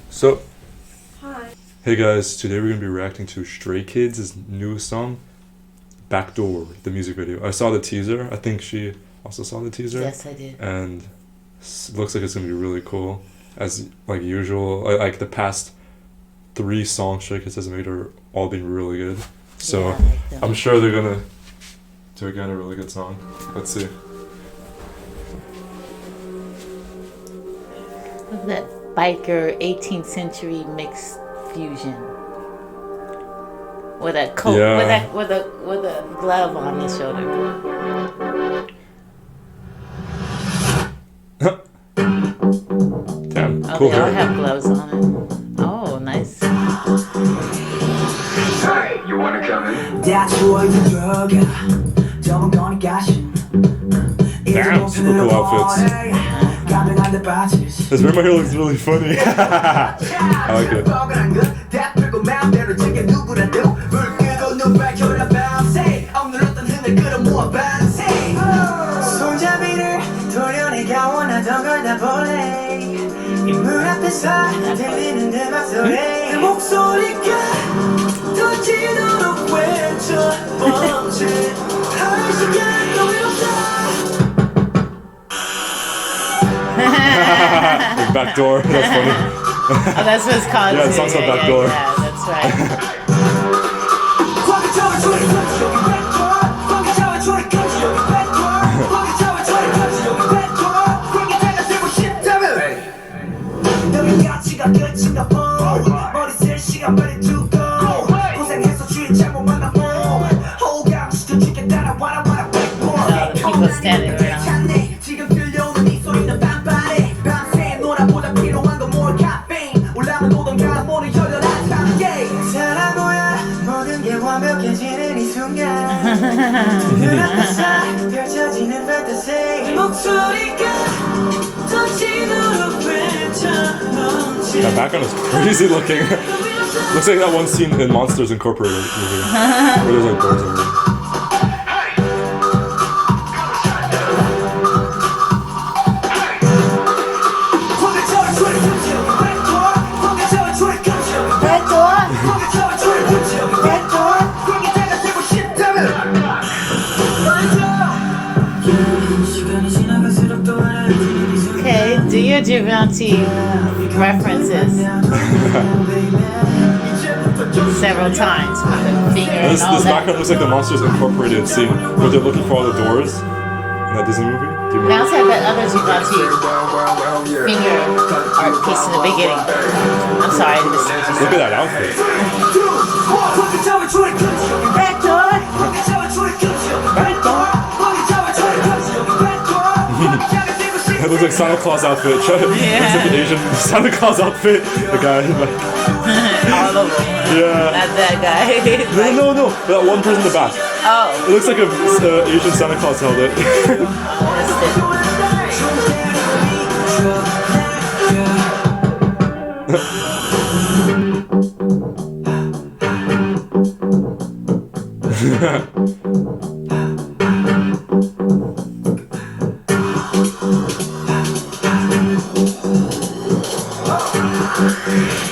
So, Hi. hey guys, today we're gonna be reacting to Stray Kids' newest song, Backdoor, the music video. I saw the teaser. I think she also saw the teaser. Yes, I did. And looks like it's gonna be really cool, as like usual. Like the past 3 songs Stray Kids has made are all been really good. So Yeah, I like them. I'm sure they're gonna do again a really good song. Let's see. Look at that biker 18th century mixed fusion. With a coat, Yeah. with a glove on the shoulder. Damn, Oh, cool they all hair. have gloves on it. Oh, nice. Hey, you wanna come in? Damn, super cool outfits. His grandma hair looks really funny. I like it. Backdoor, that's funny. Oh, that's what it's called. Yeah, it too. sounds like Yeah, Backdoor. Yeah, that's right. People standing around. That background is crazy looking. Looks like that one scene in Monsters Incorporated movie where there's like doors everywhere. Okay, do your Givenchy references several times with the finger This and all that. background looks like the Monsters Incorporated scene where they're looking for all the doors in that Disney movie. Do you Now remember? let's have that other Givenchy finger art piece in the beginning. I'm sorry, I missed it. Look at that outfit. It looks like Santa Claus outfit. It's like an Asian Santa Claus outfit. The guy, like, All of them. yeah. Not that guy. No. That one person in the back. Oh, It looks like a Asian Santa Claus held it.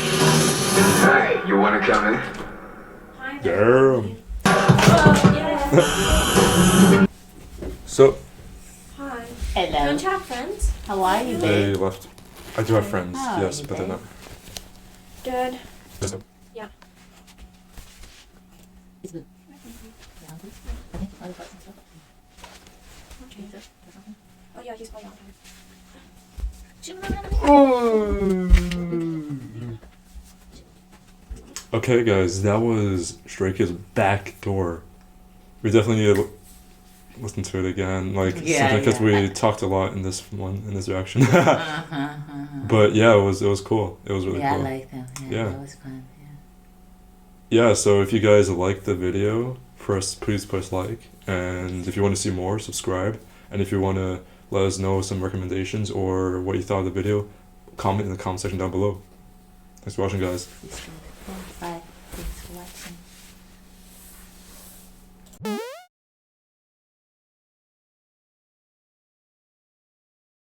Hey, you wanna come in? Hi. Damn. Yeah. So, Hi. hello. Don't you have friends? How are you, they babe? left. I do have friends, Oh, yes, you but they're babe. not. Good. Listen. Yeah. Oh yeah, he's probably on. Okay, guys, that was Stray Kids Backdoor. We definitely need to listen to it again, like Yeah, because yeah. we talked a lot in this reaction. But yeah, it was cool. It was really Yeah, I cool. like them. Yeah, Yeah. that was fun. Yeah. Yeah, so if you guys liked the video, please press like, and if you want to see more, subscribe, and if you want to let us know some recommendations or what you thought of the video, comment in the comment section down below. Thanks for watching, guys. Bye.